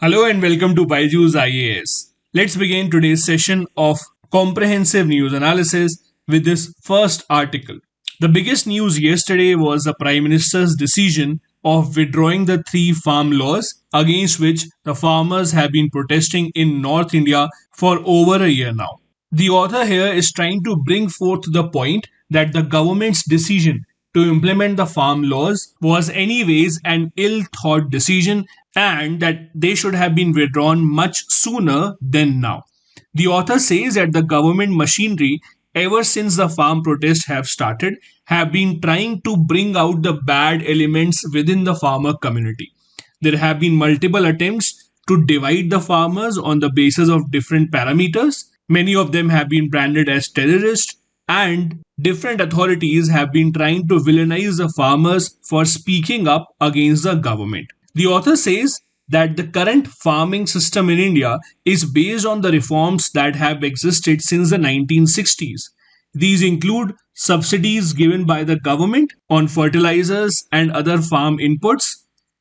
Hello and welcome to BYJU'S IAS. Let's begin today's session of comprehensive news analysis with this first article. The biggest news yesterday was the Prime Minister's decision of withdrawing the three farm laws against which the farmers have been protesting in North India for over a year now. The author here is trying to bring forth the point that the government's decision to implement the farm laws was anyways an ill thought decision and that they should have been withdrawn much sooner than now. The author says that the government machinery, ever since the farm protests have started, have been trying to bring out the bad elements within the farmer community. There have been multiple attempts to divide the farmers on the basis of different parameters. Many of them have been branded as terrorists, and different authorities have been trying to villainize the farmers for speaking up against the government. The author says that the current farming system in India is based on the reforms that have existed since the 1960s. These include subsidies given by the government on fertilizers and other farm inputs,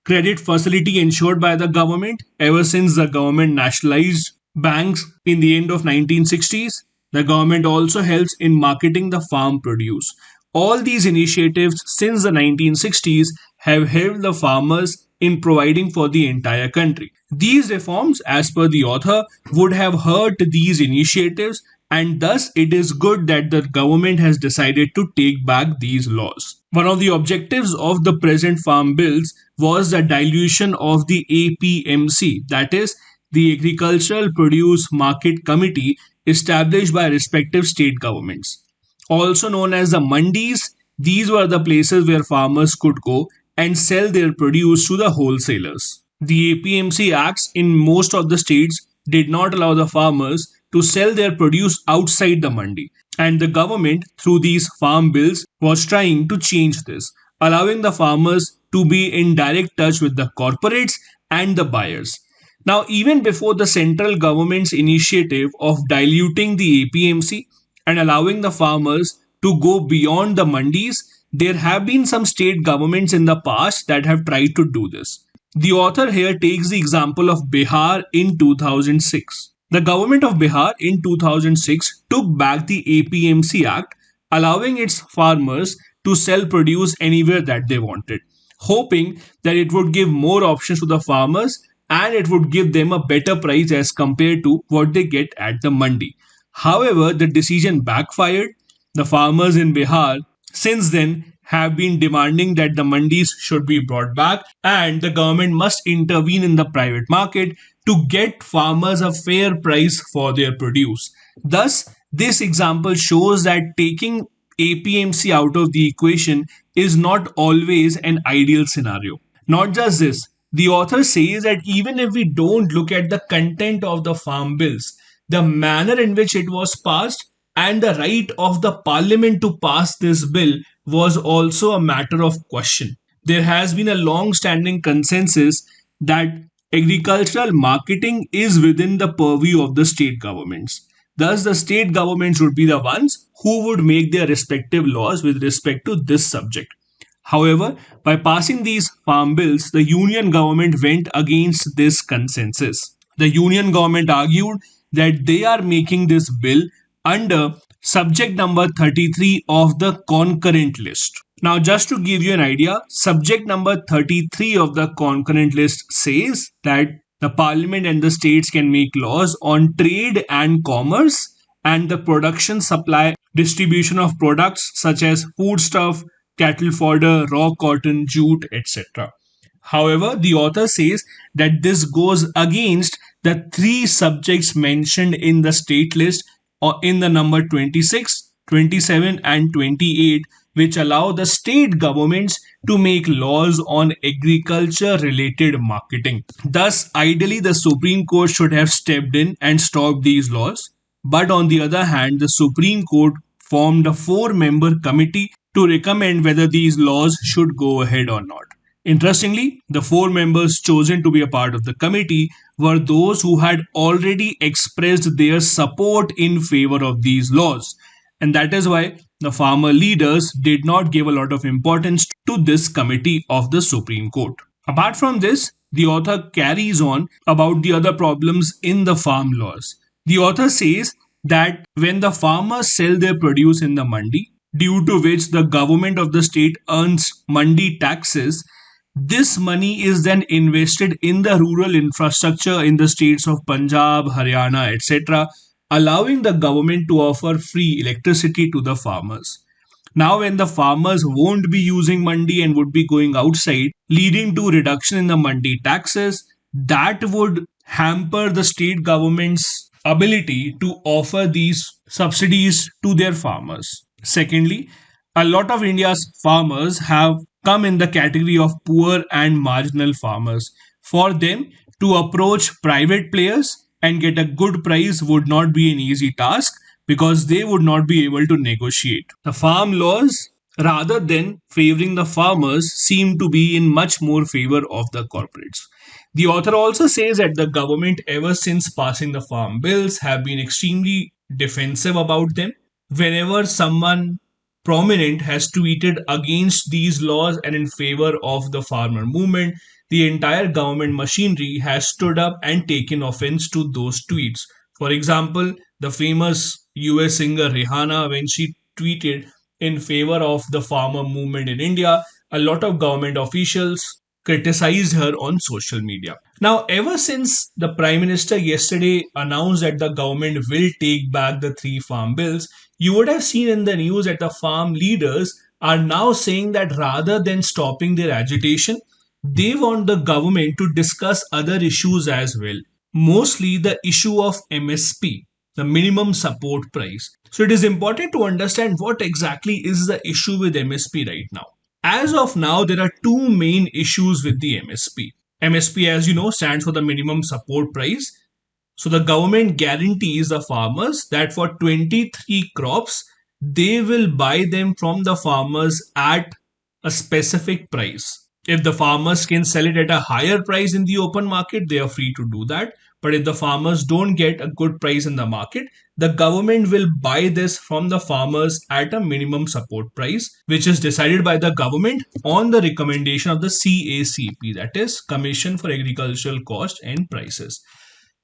credit facility ensured by the government ever since the government nationalized banks in the end of 1960s. The government also helps in marketing the farm produce. All these initiatives since the 1960s have helped the farmers in providing for the entire country. These reforms, as per the author, would have hurt these initiatives, and thus it is good that the government has decided to take back these laws. One of the objectives of the present farm bills was the dilution of the APMC, that is, the Agricultural Produce Market Committee established by respective state governments. Also known as the mandis, these were the places where farmers could go and sell their produce to the wholesalers. The APMC Acts in most of the states did not allow the farmers to sell their produce outside the mandi, and the government, through these farm bills, was trying to change this, allowing the farmers to be in direct touch with the corporates and the buyers. Now, even before the central government's initiative of diluting the APMC and allowing the farmers to go beyond the mandis, there have been some state governments in the past that have tried to do this. The author here takes the example of Bihar in 2006. The government of Bihar in 2006 took back the APMC Act, allowing its farmers to sell produce anywhere that they wanted, hoping that it would give more options to the farmers and it would give them a better price as compared to what they get at the mandi. However, the decision backfired. The farmers in Bihar since then have been demanding that the mandis should be brought back and the government must intervene in the private market to get farmers a fair price for their produce. Thus, this example shows that taking APMC out of the equation is not always an ideal scenario. Not just this, the author says that even if we don't look at the content of the farm bills, the manner in which it was passed and the right of the parliament to pass this bill was also a matter of question. There has been a long standing consensus that agricultural marketing is within the purview of the state governments. Thus, the state governments would be the ones who would make their respective laws with respect to this subject. However, by passing these farm bills, the union government went against this consensus. The union government argued that they are making this bill under subject number 33 of the concurrent list. Now, just to give you an idea, subject number 33 of the concurrent list says that the parliament and the states can make laws on trade and commerce and the production, supply, distribution of products such as foodstuff, cattle fodder, raw cotton, jute, etc. However, the author says that this goes against the three subjects mentioned in the state list or in the number 26, 27, and 28, which allow the state governments to make laws on agriculture related marketing. Thus, ideally, the Supreme Court should have stepped in and stopped these laws. But on the other hand, the Supreme Court formed a four-member committee to recommend whether these laws should go ahead or not. Interestingly, the four members chosen to be a part of the committee were those who had already expressed their support in favor of these laws. And that is why the farmer leaders did not give a lot of importance to this committee of the Supreme Court. Apart from this, the author carries on about the other problems in the farm laws. The author says that when the farmers sell their produce in the mandi, due to which the government of the state earns mandi taxes, this money is then invested in the rural infrastructure in the states of Punjab, Haryana, etc., allowing the government to offer free electricity to the farmers. Now, when the farmers won't be using mandi and would be going outside, leading to reduction in the mandi taxes, that would hamper the state government's ability to offer these subsidies to their farmers. Secondly, a lot of India's farmers have come in the category of poor and marginal farmers. For them to approach private players and get a good price would not be an easy task because they would not be able to negotiate. The farm laws, rather than favoring the farmers, seem to be in much more favor of the corporates. The author also says that the government, ever since passing the farm bills, have been extremely defensive about them. Whenever someone prominent has tweeted against these laws and in favor of the farmer movement, the entire government machinery has stood up and taken offense to those tweets. For example, the famous US singer Rihanna, when she tweeted in favor of the farmer movement in India, a lot of government officials criticized her on social media. Now, ever since the Prime Minister yesterday announced that the government will take back the three farm bills, you would have seen in the news that the farm leaders are now saying that rather than stopping their agitation, they want the government to discuss other issues as well, mostly the issue of MSP, the minimum support price. So it is important to understand what exactly is the issue with MSP right now. As of now, there are two main issues with the MSP. MSP, as you know, stands for the minimum support price. So the government guarantees the farmers that for 23 crops, they will buy them from the farmers at a specific price. If the farmers can sell it at a higher price in the open market, they are free to do that. But if the farmers don't get a good price in the market, the government will buy this from the farmers at a minimum support price, which is decided by the government on the recommendation of the CACP, that is Commission for Agricultural Cost and Prices.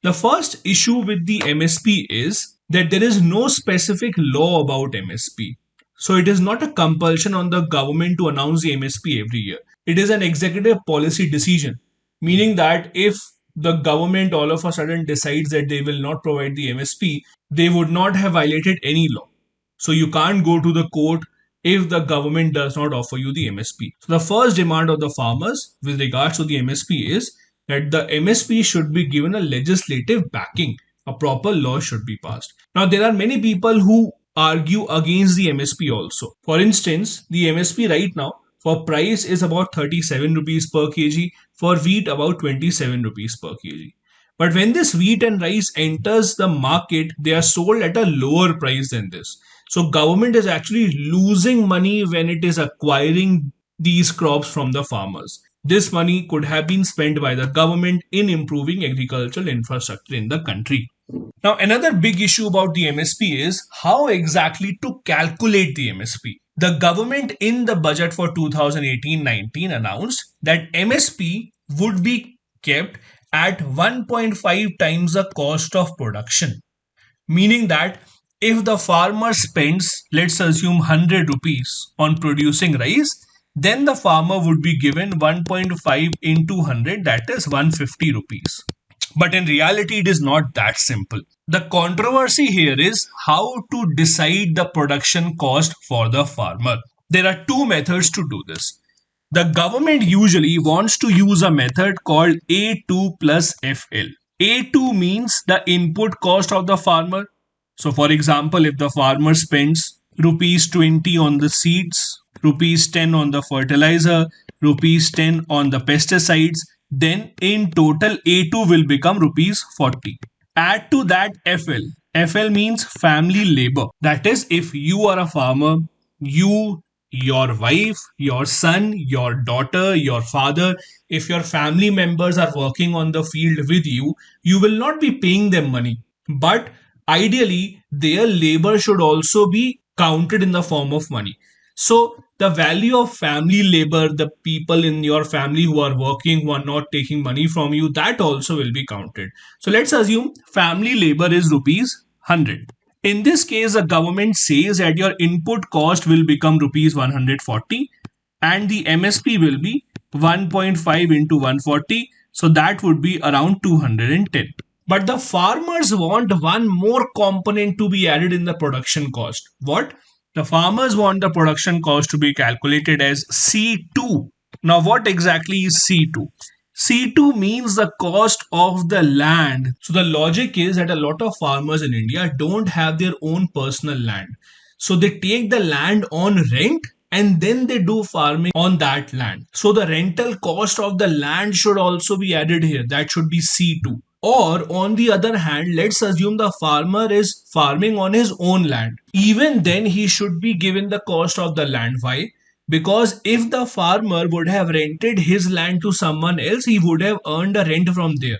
The first issue with the MSP is that there is no specific law about MSP. So it is not a compulsion on the government to announce the MSP every year. It is an executive policy decision, meaning that if the government all of a sudden decides that they will not provide the MSP, they would not have violated any law. So you can't go to the court if the government does not offer you the MSP. So the first demand of the farmers with regards to the MSP is that the MSP should be given a legislative backing. A proper law should be passed. Now, there are many people who argue against the MSP also. For instance, the MSP right now for price is about 37 rupees per kg, for wheat about 27 rupees per kg. But when this wheat and rice enters the market, they are sold at a lower price than this. So government is actually losing money when it is acquiring these crops from the farmers. This money could have been spent by the government in improving agricultural infrastructure in the country. Now, another big issue about the MSP is how exactly to calculate the MSP. The government in the budget for 2018-19 announced that MSP would be kept at 1.5 times the cost of production, meaning that if the farmer spends, let's assume 100 rupees on producing rice, then the farmer would be given 1.5 into 100, that is 150 rupees. But in reality, it is not that simple. The controversy here is how to decide the production cost for the farmer. There are two methods to do this. The government usually wants to use a method called A2 plus FL. A2 means the input cost of the farmer. So, for example, if the farmer spends rupees 20 on the seeds, rupees 10 on the fertilizer, rupees 10 on the pesticides, then in total A2 will become rupees 40. Add to that FL. FL means family labor. That is, if you are a farmer, you, your wife, your son, your daughter, your father, if your family members are working on the field with you, you will not be paying them money. But ideally, their labor should also be counted in the form of money. So, the the value of family labor, the people in your family who are working, who are not taking money from you, that also will be counted. So let's assume family labor is rupees 100. In this case, the government says that your input cost will become rupees 140 and the MSP will be 1.5 into 140. So that would be around 210. But the farmers want one more component to be added in the production cost. What? The farmers want the production cost to be calculated as C2. Now, what exactly is C2? C2 means the cost of the land. So, the logic is that a lot of farmers in India don't have their own personal land. So, they take the land on rent and then they do farming on that land. So, the rental cost of the land should also be added here. That should be C2. Or, on the other hand, let's assume the farmer is farming on his own land. Even then, he should be given the cost of the land. Why? Because if the farmer would have rented his land to someone else, he would have earned a rent from there.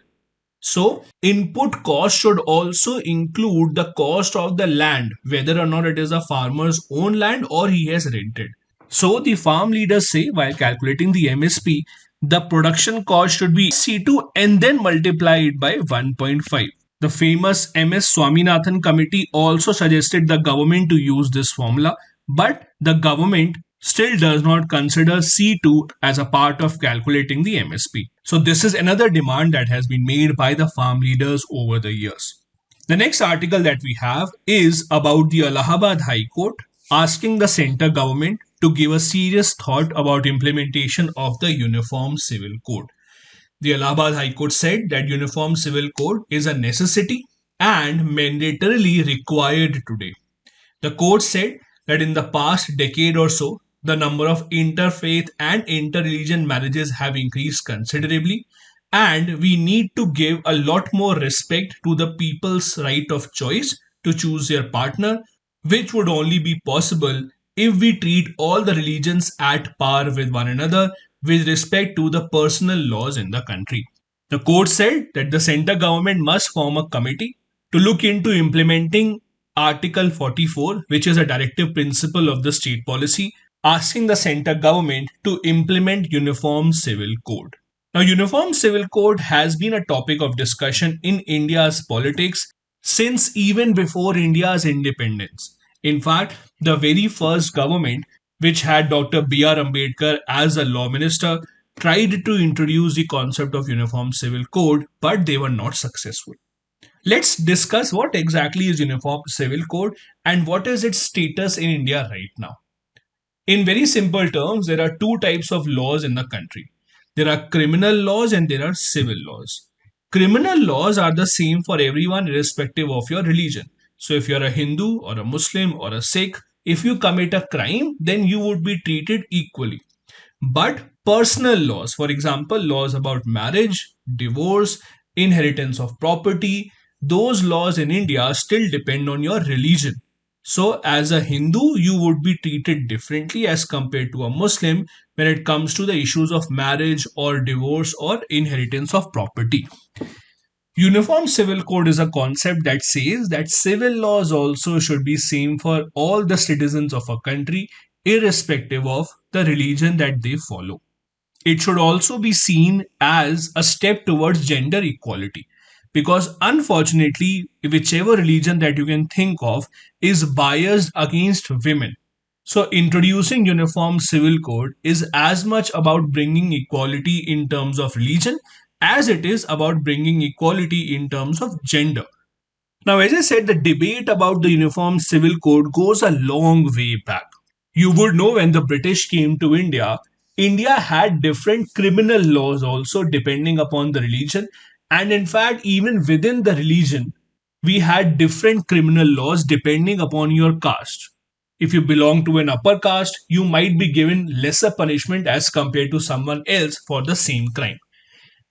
So, input cost should also include the cost of the land, whether or not it is a farmer's own land or he has rented. So, the farm leaders say while calculating the MSP, the production cost should be C2 and then multiply it by 1.5. The famous MS Swaminathan committee also suggested the government to use this formula, but the government still does not consider C2 as a part of calculating the MSP. So, this is another demand that has been made by the farm leaders over the years. The next article that we have is about the Allahabad High Court asking the center government to give a serious thought about implementation of the Uniform Civil Code. The Allahabad High Court said that Uniform Civil Code is a necessity and mandatorily required today. The court said that in the past decade or so, the number of interfaith and interreligion marriages have increased considerably, and we need to give a lot more respect to the people's right of choice to choose their partner, which would only be possible if we treat all the religions at par with one another with respect to the personal laws in the country. The court said that the center government must form a committee to look into implementing Article 44, which is a directive principle of the state policy, asking the center government to implement Uniform Civil Code. Now, Uniform Civil Code has been a topic of discussion in India's politics since even before India's independence. In fact, the very first government, which had Dr. B.R. Ambedkar as a law minister, tried to introduce the concept of Uniform Civil Code, but they were not successful. Let's discuss what exactly is Uniform Civil Code and what is its status in India right now. In very simple terms, there are two types of laws in the country. There are criminal laws and there are civil laws. Criminal laws are the same for everyone irrespective of your religion. So if you're a Hindu or a Muslim or a Sikh, if you commit a crime, then you would be treated equally. But personal laws, for example, laws about marriage, divorce, inheritance of property, those laws in India still depend on your religion. So, as a Hindu, you would be treated differently as compared to a Muslim when it comes to the issues of marriage or divorce or inheritance of property. Uniform Civil Code is a concept that says that civil laws also should be same for all the citizens of a country, irrespective of the religion that they follow. It should also be seen as a step towards gender equality because unfortunately, whichever religion that you can think of is biased against women. So, introducing Uniform Civil Code is as much about bringing equality in terms of religion as it is about bringing equality in terms of gender. Now, as I said, the debate about the Uniform Civil Code goes a long way back. You would know when the British came to India, India had different criminal laws also depending upon the religion. And in fact, even within the religion, we had different criminal laws depending upon your caste. If you belong to an upper caste, you might be given lesser punishment as compared to someone else for the same crime.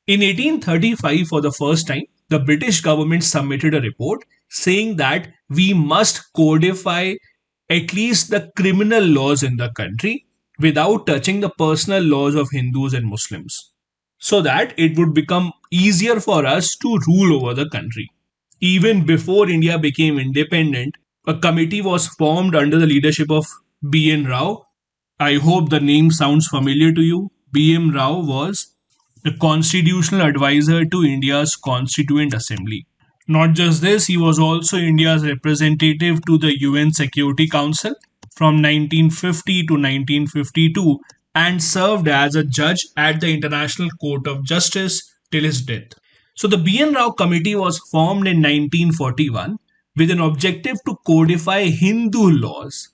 In 1835, for the first time, the British government submitted a report saying that we must codify at least the criminal laws in the country without touching the personal laws of Hindus and Muslims, so that it would become easier for us to rule over the country. Even before India became independent, a committee was formed under the leadership of B.N. Rao, I hope the name sounds familiar to you. B.M. Rao was the constitutional advisor to India's Constituent Assembly. Not just this, he was also India's representative to the UN Security Council from 1950 to 1952 and served as a judge at the International Court of Justice till his death. So the B.N. Rao Committee was formed in 1941 with an objective to codify Hindu laws.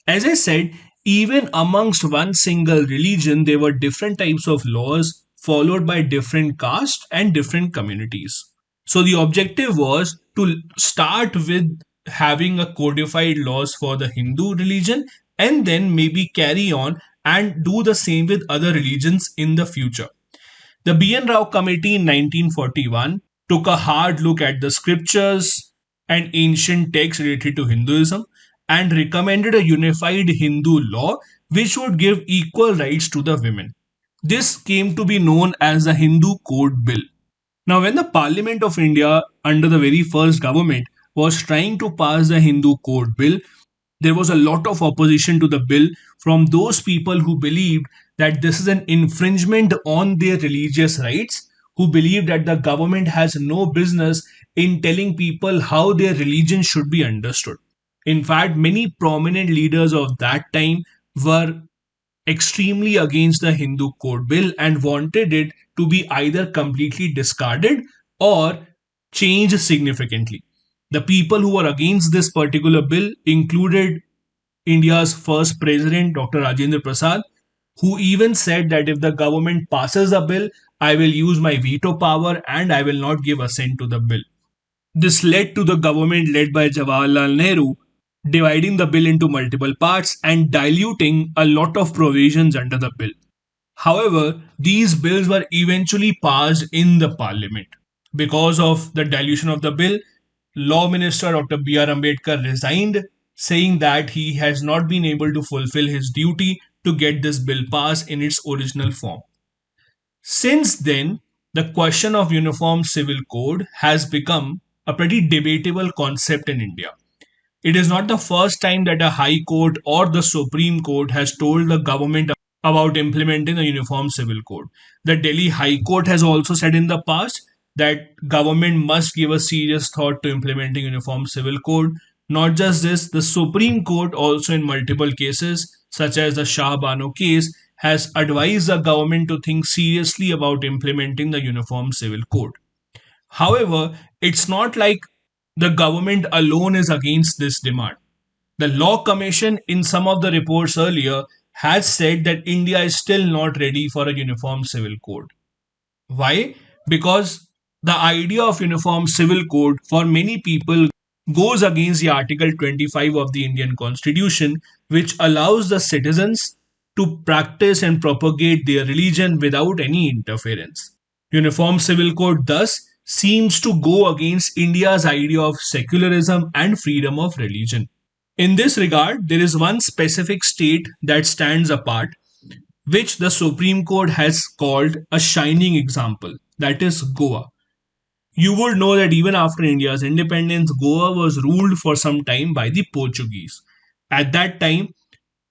As I said, even amongst one single religion, there were different types of laws followed by different castes and different communities. So the objective was to start with having a codified laws for the Hindu religion and then maybe carry on and do the same with other religions in the future. The B.N. Rao Committee in 1941 took a hard look at the scriptures and ancient texts related to Hinduism and recommended a unified Hindu law which would give equal rights to the women. This came to be known as the Hindu Code Bill. Now, when the Parliament of India, under the very first government, was trying to pass the Hindu Code Bill, there was a lot of opposition to the bill from those people who believed that this is an infringement on their religious rights, who believed that the government has no business in telling people how their religion should be understood. In fact, many prominent leaders of that time were extremely against the Hindu Code Bill and wanted it to be either completely discarded or changed significantly. The people who were against this particular bill included India's first president, Dr. Rajendra Prasad, who even said that if the government passes a bill, I will use my veto power and I will not give assent to the bill. This led to the government led by Jawaharlal Nehru dividing the bill into multiple parts and diluting a lot of provisions under the bill. However, these bills were eventually passed in the parliament. Because of the dilution of the bill, Law Minister Dr. B.R. Ambedkar resigned, saying that he has not been able to fulfill his duty to get this bill passed in its original form. Since then, the question of uniform civil code has become a pretty debatable concept in India. It is not the first time that a High Court or the Supreme Court has told the government about implementing a uniform civil code. The Delhi High Court has also said in the past that government must give a serious thought to implementing uniform civil code. Not just this, the Supreme Court also in multiple cases, such as the Shah Bano case, has advised the government to think seriously about implementing the uniform civil code. However, it's not like the government alone is against this demand. The Law Commission, in some of the reports earlier, has said that India is still not ready for a uniform civil code. Why? Because the idea of uniform civil code for many people goes against the Article 25 of the Indian Constitution, which allows the citizens to practice and propagate their religion without any interference. Uniform civil code thus seems to go against India's idea of secularism and freedom of religion. In this regard, there is one specific state that stands apart, which the Supreme Court has called a shining example, that is Goa. You would know that even after India's independence, Goa was ruled for some time by the Portuguese. At that time,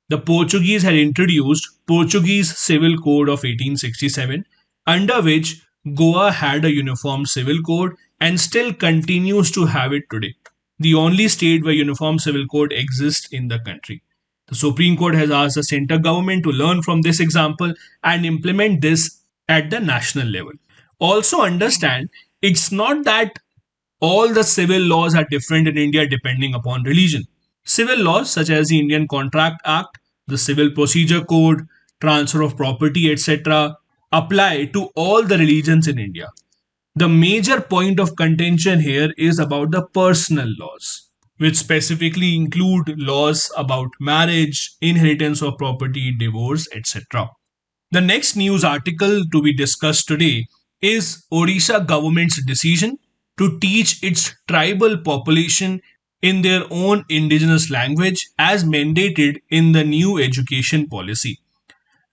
the Portuguese had introduced Portuguese Civil Code of 1867, under which Goa had a uniform civil code and still continues to have it today. The only state where uniform civil code exists in the country. The Supreme Court has asked the central government to learn from this example and implement this at the national level. Also understand, it's not that all the civil laws are different in India depending upon religion. Civil laws such as the Indian Contract Act, the Civil Procedure Code, transfer of property, etc., apply to all the religions in India. The major point of contention here is about the personal laws, which specifically include laws about marriage, inheritance of property, divorce, etc. The next news article to be discussed today is Odisha government's decision to teach its tribal population in their own indigenous language as mandated in the new education policy.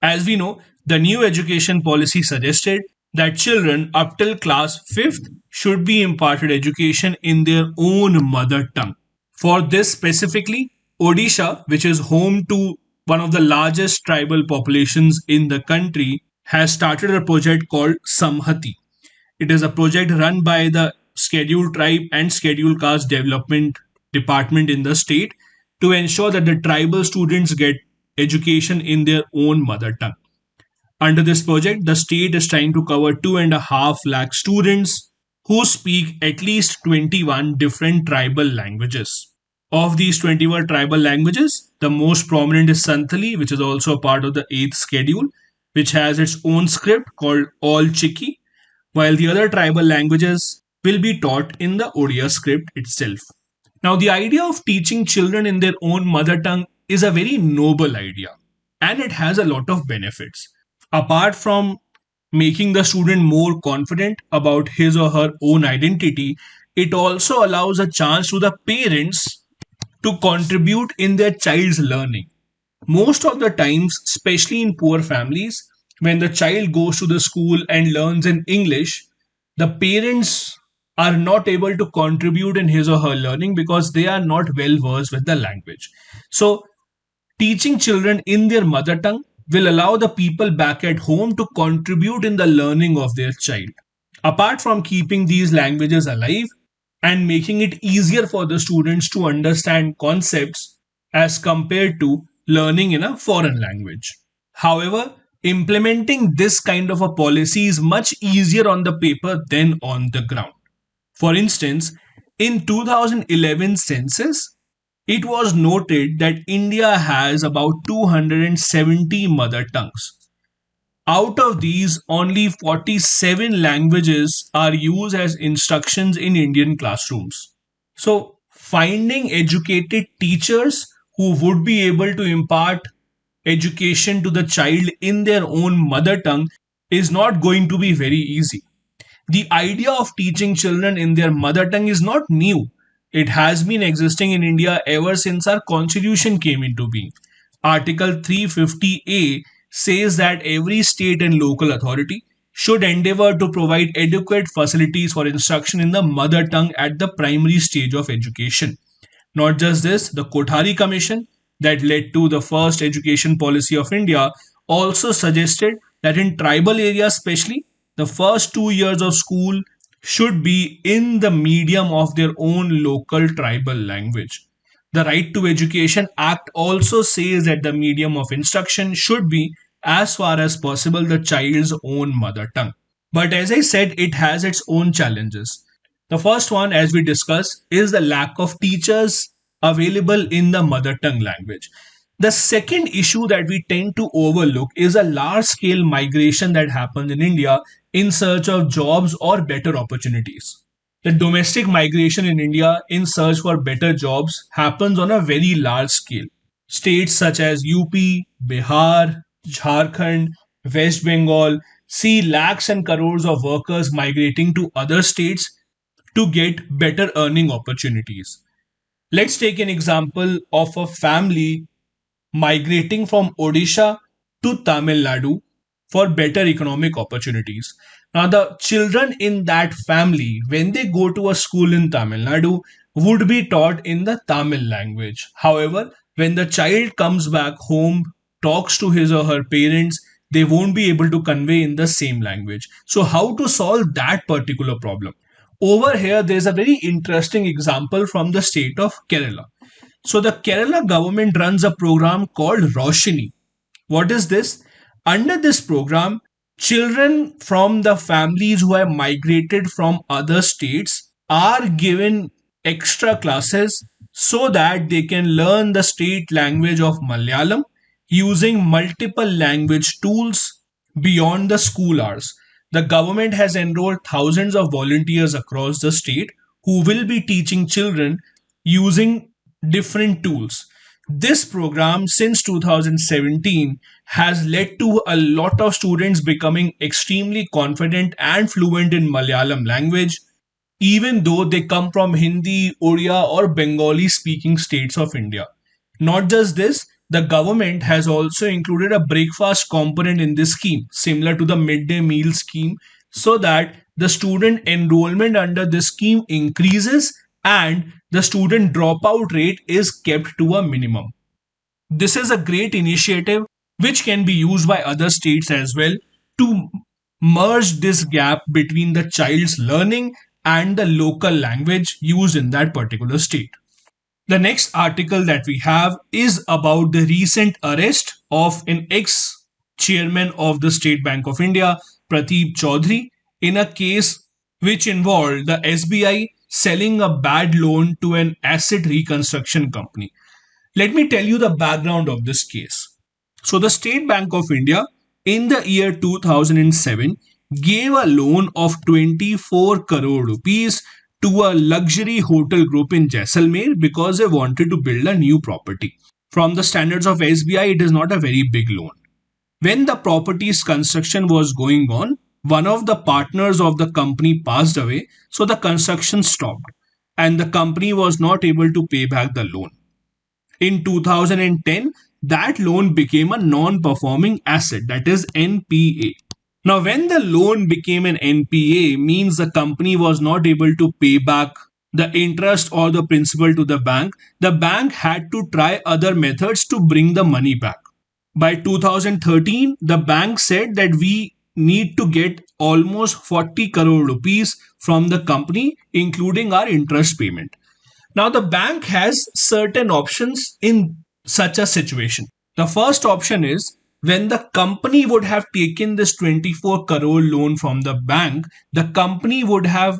As we know, the new education policy suggested that children up till class 5th should be imparted education in their own mother tongue. For this specifically, Odisha, which is home to one of the largest tribal populations in the country, has started a project called Samhati. It is a project run by the Scheduled Tribe and Scheduled Caste Development Department in the state to ensure that the tribal students get education in their own mother tongue. Under this project, the state is trying to cover 2.5 lakh students who speak at least 21 different tribal languages. Of these 21 tribal languages, the most prominent is Santali, which is also a part of the 8th schedule, which has its own script called All Chiki, while the other tribal languages will be taught in the Odia script itself. Now, the idea of teaching children in their own mother tongue is a very noble idea, and it has a lot of benefits. Apart from making the student more confident about his or her own identity, it also allows a chance to the parents to contribute in their child's learning. Most of the times, especially in poor families, when the child goes to the school and learns in English, the parents are not able to contribute in his or her learning because they are not well versed with the language. So, teaching children in their mother tongue will allow the people back at home to contribute in the learning of their child. Apart from keeping these languages alive and making it easier for the students to understand concepts as compared to learning in a foreign language. However, implementing this kind of a policy is much easier on the paper than on the ground. For instance, in 2011 census, it was noted that India has about 270 mother tongues. Out of these, only 47 languages are used as instructions in Indian classrooms. So, finding educated teachers who would be able to impart education to the child in their own mother tongue is not going to be very easy. The idea of teaching children in their mother tongue is not new. It has been existing in India ever since our constitution came into being. Article 350A says that every state and local authority should endeavor to provide adequate facilities for instruction in the mother tongue at the primary stage of education. Not just this, the Kothari Commission that led to the first education policy of India also suggested that in tribal areas, especially, the first 2 years of school should be in the medium of their own local tribal language. The Right to Education Act also says that the medium of instruction should be, as far as possible, the child's own mother tongue. But as I said, it has its own challenges. The first one, as we discussed, is the lack of teachers available in the mother tongue language. The second issue that we tend to overlook is a large scale migration that happens in India in search of jobs or better opportunities. The domestic migration in India in search for better jobs happens on a very large scale. States such as UP, Bihar, Jharkhand, West Bengal see lakhs and crores of workers migrating to other states to get better earning opportunities. Let's take an example of a family migrating from Odisha to Tamil Nadu for better economic opportunities. Now, the children in that family, when they go to a school in Tamil Nadu, would be taught in the Tamil language. However, when the child comes back home, talks to his or her parents, they won't be able to convey in the same language. So, how to solve that particular problem? Over here, there's a very interesting example from the state of Kerala. So the Kerala government runs a program called Roshini. What is this? Under this program, children from the families who have migrated from other states are given extra classes so that they can learn the state language of Malayalam using multiple language tools beyond the school hours. The government has enrolled thousands of volunteers across the state who will be teaching children using different tools. This program since 2017 has led to a lot of students becoming extremely confident and fluent in Malayalam language, even though they come from Hindi, Odia, or Bengali speaking states of India. Not just this, the government has also included a breakfast component in this scheme, similar to the midday meal scheme, so that the student enrollment under this scheme increases and the student dropout rate is kept to a minimum. This is a great initiative which can be used by other states as well to merge this gap between the child's learning and the local language used in that particular state. The next article that we have is about the recent arrest of an ex chairman of the State Bank of India, Prateep Chaudhary, in a case which involved the SBI selling a bad loan to an asset reconstruction company. Let me tell you the background of this case. So, the State Bank of India in the year 2007 gave a loan of 24 crore rupees to a luxury hotel group in Jaisalmer because they wanted to build a new property. From the standards of SBI, it is not a very big loan. When the property's construction was going on, one of the partners of the company passed away, so the construction stopped and the company was not able to pay back the loan. In 2010, that loan became a non performing asset, that is NPA. Now, when the loan became an NPA, means the company was not able to pay back the interest or the principal to the bank had to try other methods to bring the money back. By 2013, the bank said that we need to get almost 40 crore rupees from the company, including our interest payment. Now, the bank has certain options in such a situation. The first option is when the company would have taken this 24 crore loan from the bank, the company would have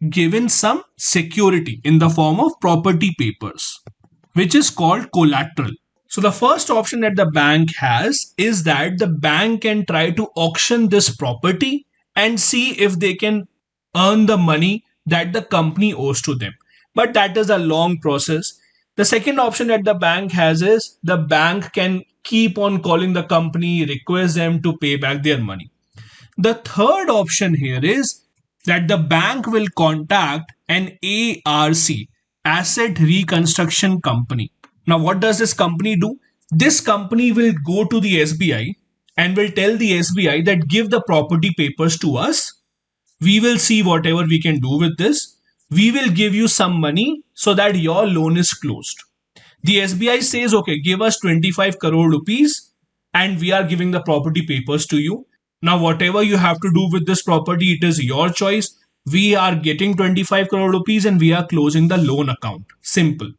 given some security in the form of property papers, which is called collateral. So, the first option that the bank has is that the bank can try to auction this property and see if they can earn the money that the company owes to them. But that is a long process. The second option that the bank has is the bank can keep on calling the company, request them to pay back their money. The third option here is that the bank will contact an ARC, Asset Reconstruction Company. Now, what does this company do? This company will go to the SBI and will tell the SBI that give the property papers to us. We will see whatever we can do with this. We will give you some money so that your loan is closed. The SBI says, okay, give us 25 crore rupees and we are giving the property papers to you. Now, whatever you have to do with this property, it is your choice. We are getting 25 crore rupees and we are closing the loan account. Simple.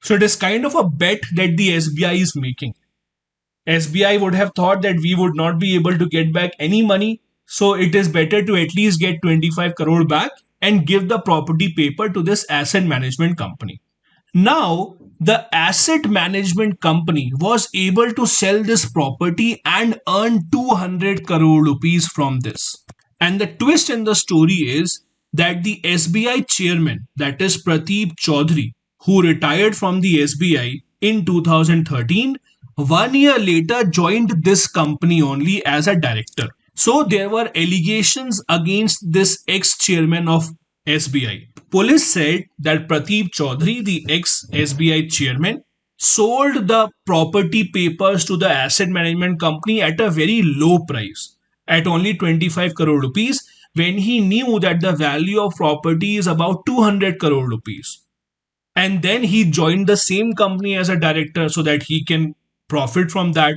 So, it is kind of a bet that the SBI is making. SBI would have thought that we would not be able to get back any money. So, it is better to at least get 25 crore back and give the property paper to this asset management company. Now, the asset management company was able to sell this property and earn 200 crore rupees from this. And the twist in the story is that the SBI chairman, that is Prateep Chaudhary, who retired from the SBI in 2013, 1 year later joined this company only as a director. So there were allegations against this ex-chairman of SBI. Police said that Prateep Chaudhary, the ex-SBI chairman, sold the property papers to the asset management company at a very low price, at only 25 crore rupees, when he knew that the value of property is about 200 crore rupees. And then he joined the same company as a director so that he can profit from that.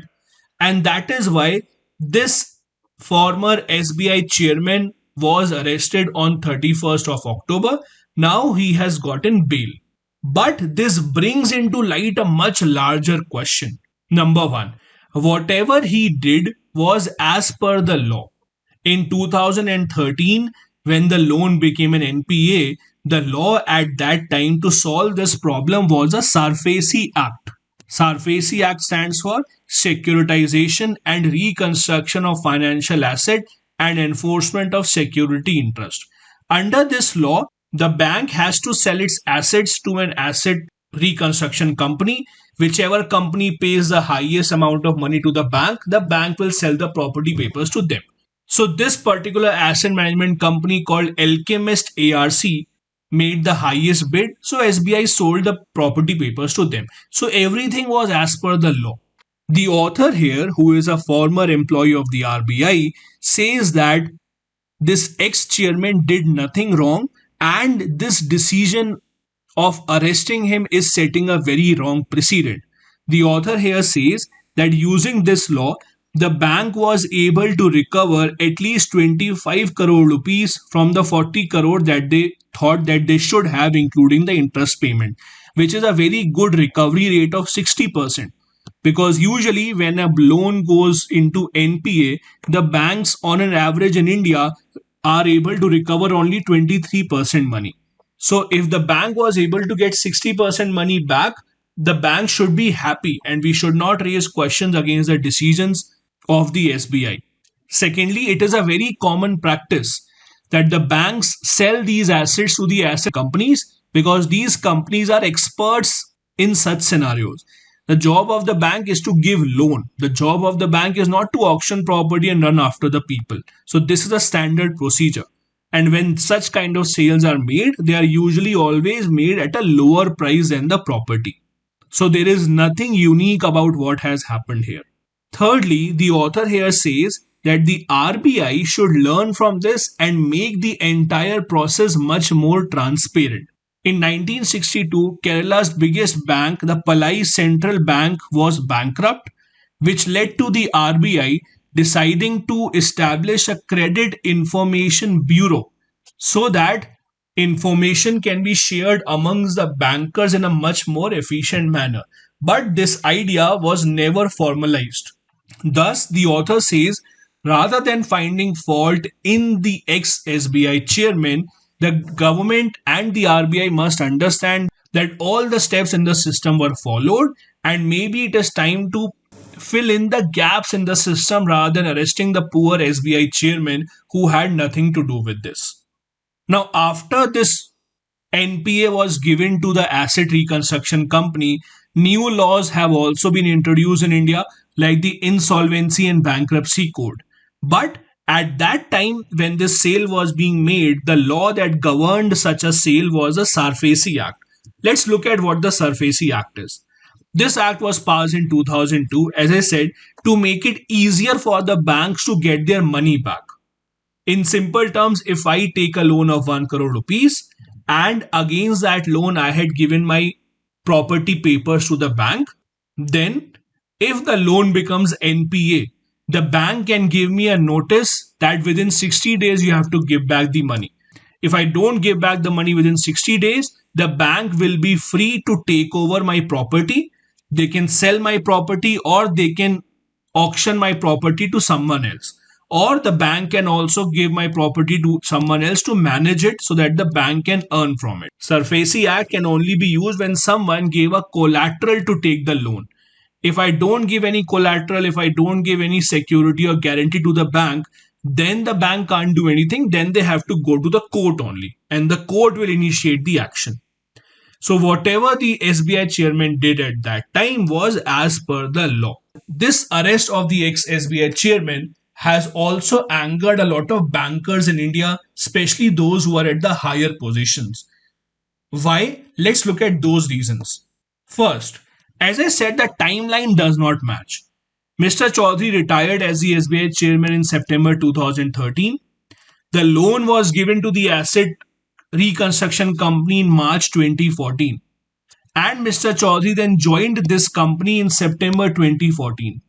And that is why this former SBI chairman was arrested on 31st of October. Now he has gotten bail. But this brings into light a much larger question. Number one, whatever he did was as per the law. In 2013, when the loan became an NPA, the law at that time to solve this problem was a SARFAESI Act. SARFAESI Act stands for Securitization and Reconstruction of Financial Asset and Enforcement of Security Interest. Under this law, the bank has to sell its assets to an asset reconstruction company. Whichever company pays the highest amount of money to the bank will sell the property papers to them. So this particular asset management company called Alchemist ARC made the highest bid. So SBI sold the property papers to them. So everything was as per the law. The author here, who is a former employee of the RBI, says that this ex-chairman did nothing wrong and this decision of arresting him is setting a very wrong precedent. The author here says that using this law, the bank was able to recover at least 25 crore rupees from the 40 crore that they thought that they should have, including the interest payment, which is a very good recovery rate of 60%. Because usually when a loan goes into NPA, the banks on an average in India are able to recover only 23% money. So if the bank was able to get 60% money back, the bank should be happy and we should not raise questions against the decisions of the SBI. Secondly, it is a very common practice that the banks sell these assets to the asset companies because these companies are experts in such scenarios. The job of the bank is to give loan. The job of the bank is not to auction property and run after the people. So this is a standard procedure. And when such kind of sales are made, they are usually always made at a lower price than the property. So there is nothing unique about what has happened here. Thirdly, the author here says that the RBI should learn from this and make the entire process much more transparent. In 1962, Kerala's biggest bank, the Palai Central Bank, was bankrupt, which led to the RBI deciding to establish a credit information bureau so that information can be shared amongst the bankers in a much more efficient manner. But this idea was never formalized. Thus, the author says rather than finding fault in the ex SBI chairman, the government and the RBI must understand that all the steps in the system were followed, and maybe it is time to fill in the gaps in the system rather than arresting the poor SBI chairman who had nothing to do with this. Now, after this NPA was given to the asset reconstruction company, new laws have also been introduced in India, like the Insolvency and Bankruptcy Code. But at that time, when this sale was being made, the law that governed such a sale was the Sarfacy Act. Let's look at what the Sarfacy Act is. This act was passed in 2002, as I said, to make it easier for the banks to get their money back. In simple terms, if I take a loan of 1 crore rupees and against that loan I had given my property papers to the bank, then if the loan becomes NPA, the bank can give me a notice that within 60 days you have to give back the money. If I don't give back the money within 60 days, the bank will be free to take over my property. They can sell my property or they can auction my property to someone else. Or the bank can also give my property to someone else to manage it so that the bank can earn from it. Sarfacy Act can only be used when someone gave a collateral to take the loan. If I don't give any collateral, if I don't give any security or guarantee to the bank, then the bank can't do anything. Then they have to go to the court only, and the court will initiate the action. So whatever the SBI chairman did at that time was as per the law. This arrest of the ex-SBI chairman has also angered a lot of bankers in India, especially those who are at the higher positions. Why? Let's look at those reasons. First, as I said, the timeline does not match. Mr. Chaudhary retired as the SBI chairman in September 2013. The loan was given to the asset reconstruction company in March 2014. And Mr. Chaudhary then joined this company in September 2014.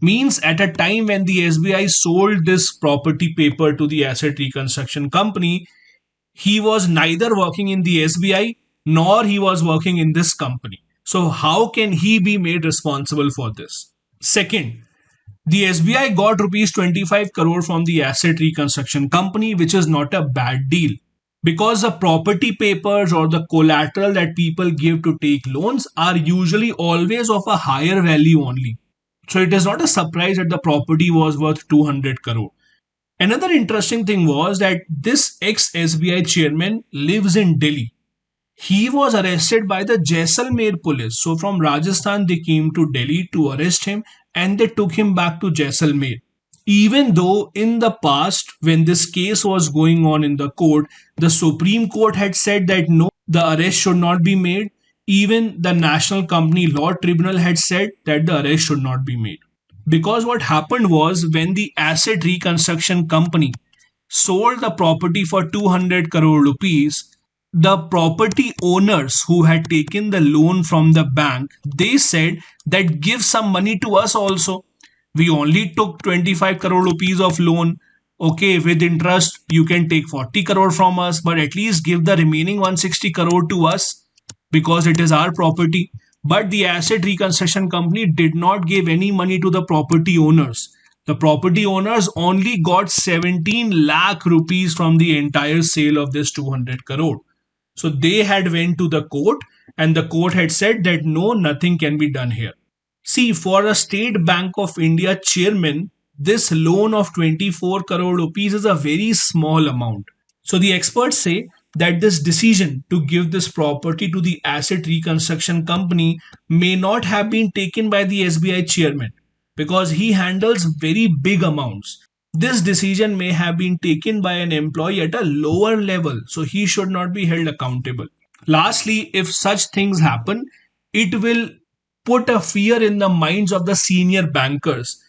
Means at a time when the SBI sold this property paper to the asset reconstruction company, he was neither working in the SBI nor he was working in this company. So how can he be made responsible for this? Second, the SBI got rupees 25 crore from the asset reconstruction company, which is not a bad deal. Because the property papers or the collateral that people give to take loans are usually always of a higher value only. So it is not a surprise that the property was worth 200 crore. Another interesting thing was that this ex-SBI chairman lives in Delhi. He was arrested by the Jaisalmer police. So from Rajasthan, they came to Delhi to arrest him and they took him back to Jaisalmer. Even though in the past, when this case was going on in the court, the Supreme Court had said that no, the arrest should not be made. Even the National Company Law Tribunal had said that the arrest should not be made. Because what happened was when the asset reconstruction company sold the property for 200 crore rupees, the property owners who had taken the loan from the bank, they said that give some money to us also. We only took 25 crore rupees of loan. Okay, with interest, you can take 40 crore from us, but at least give the remaining 160 crore to us because it is our property. But the asset reconstruction company did not give any money to the property owners. The property owners only got 17 lakh rupees from the entire sale of this 200 crore. So they had went to the court and the court had said that no, nothing can be done here. See, for a State Bank of India chairman, this loan of 24 crore rupees is a very small amount. So the experts say that this decision to give this property to the asset reconstruction company may not have been taken by the SBI chairman because he handles very big amounts. This decision may have been taken by an employee at a lower level, so he should not be held accountable. Lastly, if such things happen, it will put a fear in the minds of the senior bankers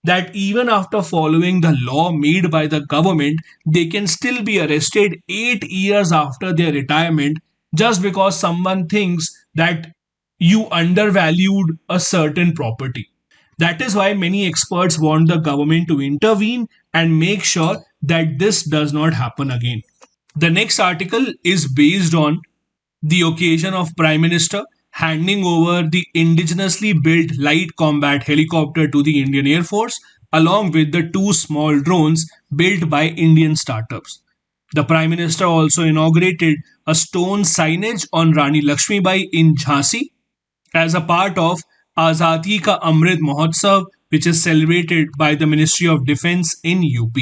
that even after following the law made by the government, they can still be arrested 8 years after their retirement just because someone thinks that you undervalued a certain property. That is why many experts want the government to intervene and make sure that this does not happen again. The next article is based on the occasion of Prime Minister handing over the indigenously built light combat helicopter to the Indian Air Force along with the two small drones built by Indian startups. The Prime Minister also inaugurated a stone signage on Rani Lakshmibai in Jhansi as a part of Azadi Ka Amrit Mahotsav, which is celebrated by the Ministry of Defence in UP.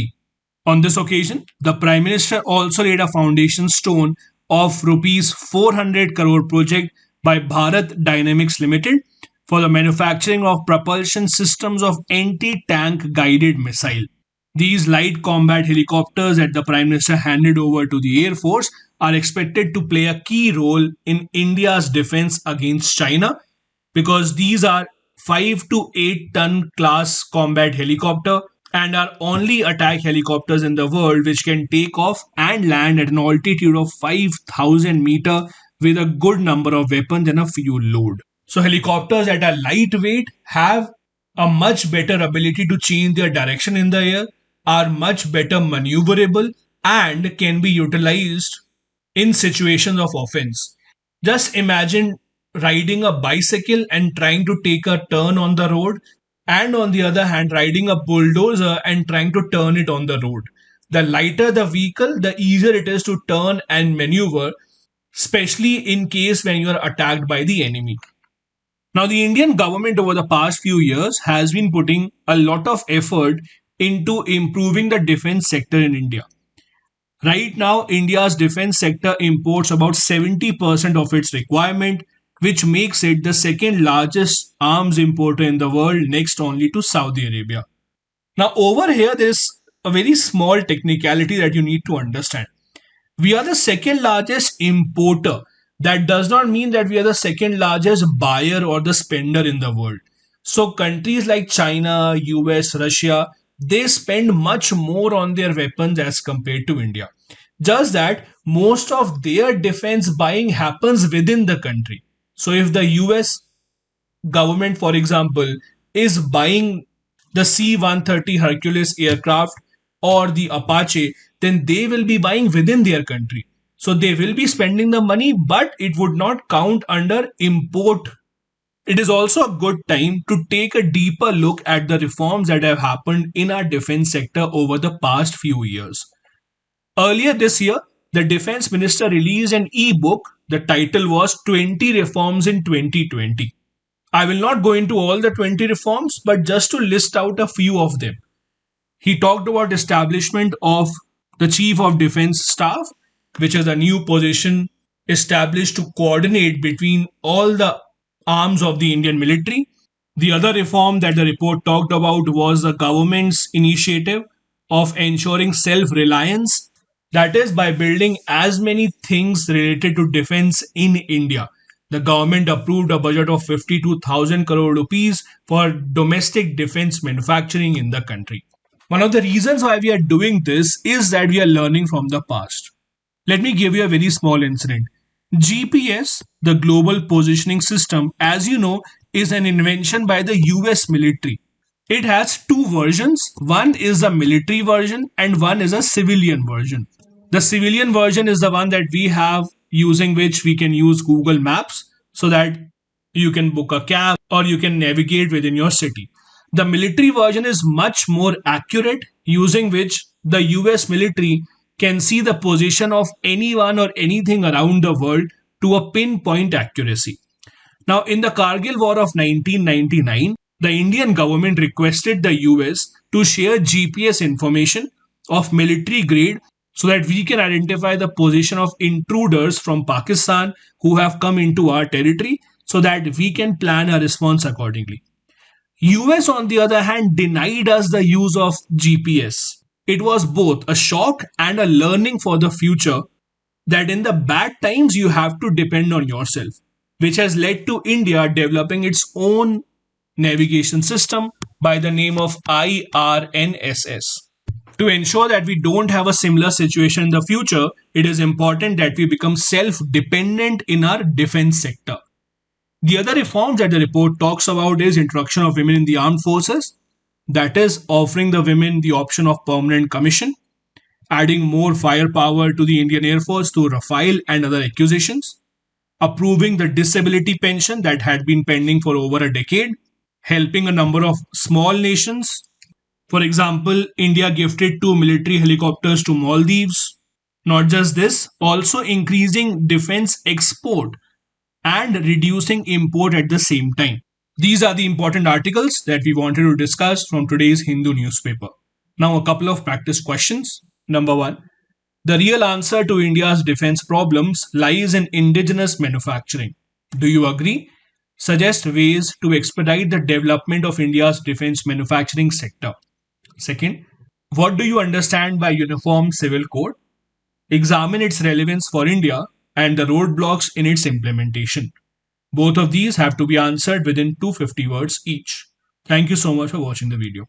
On this occasion, the Prime Minister also laid a foundation stone of rupees 400 crore project by Bharat Dynamics Limited for the manufacturing of propulsion systems of anti-tank guided missile. These light combat helicopters that the Prime Minister handed over to the Air Force are expected to play a key role in India's defense against China because these are 5 to 8 ton class combat helicopter and are only attack helicopters in the world which can take off and land at an altitude of 5000 meter with a good number of weapons and a fuel load. So helicopters that are lightweight have a much better ability to change their direction in the air, are much better maneuverable and can be utilized in situations of offense. Just imagine riding a bicycle and trying to take a turn on the road, and on the other hand, riding a bulldozer and trying to turn it on the road. The lighter the vehicle, the easier it is to turn and maneuver, especially in case when you are attacked by the enemy. Now, the Indian government over the past few years has been putting a lot of effort into improving the defense sector in India. Right now, India's defense sector imports about 70% of its requirement, which makes it the second largest arms importer in the world, next only to Saudi Arabia. Now, over here, there's a very small technicality that you need to understand. We are the second largest importer. That does not mean that we are the second largest buyer or the spender in the world. So, countries like China, US, Russia, they spend much more on their weapons as compared to India. Just that most of their defense buying happens within the country. So, if the US government, for example, is buying the C-130 Hercules aircraft or the Apache, then they will be buying within their country. So they will be spending the money, but it would not count under import. It is also a good time to take a deeper look at the reforms that have happened in our defense sector over the past few years. Earlier this year, the defense minister released an e-book. The title was 20 Reforms in 2020. I will not go into all the 20 reforms, but just to list out a few of them. He talked about establishment of the Chief of Defense Staff, which is a new position established to coordinate between all the arms of the Indian military. The other reform that the report talked about was the government's initiative of ensuring self-reliance, that is, by building as many things related to defense in India. The government approved a budget of 52,000 crore rupees for domestic defense manufacturing in the country. One of the reasons why we are doing this is that we are learning from the past. Let me give you a very small incident. GPS, the Global Positioning System, as you know, is an invention by the US military. It has two versions. One is a military version and one is a civilian version. The civilian version is the one that we have, using which we can use Google Maps so that you can book a cab or you can navigate within your city. The military version is much more accurate, using which the US military can see the position of anyone or anything around the world to a pinpoint accuracy. Now, in the Kargil War of 1999, the Indian government requested the US to share GPS information of military grade so that we can identify the position of intruders from Pakistan who have come into our territory so that we can plan a response accordingly. US, on the other hand, denied us the use of GPS. It was both a shock and a learning for the future that in the bad times you have to depend on yourself, which has led to India developing its own navigation system by the name of IRNSS. To ensure that we don't have a similar situation in the future, it is important that we become self dependent in our defense sector. The other reforms that the report talks about is introduction of women in the armed forces, that is, offering the women the option of permanent commission, adding more firepower to the Indian Air Force to Rafale and other acquisitions, approving the disability pension that had been pending for over a decade, helping a number of small nations. For example, India gifted two military helicopters to Maldives. Not just this, also increasing defense export and reducing import at the same time. These are the important articles that we wanted to discuss from today's Hindu newspaper. Now, a couple of practice questions. Number one, the real answer to India's defense problems lies in indigenous manufacturing. Do you agree? Suggest ways to expedite the development of India's defense manufacturing sector. Second, what do you understand by Uniform Civil Code? Examine its relevance for India and the roadblocks in its implementation. Both of these have to be answered within 250 words each. Thank you so much for watching the video.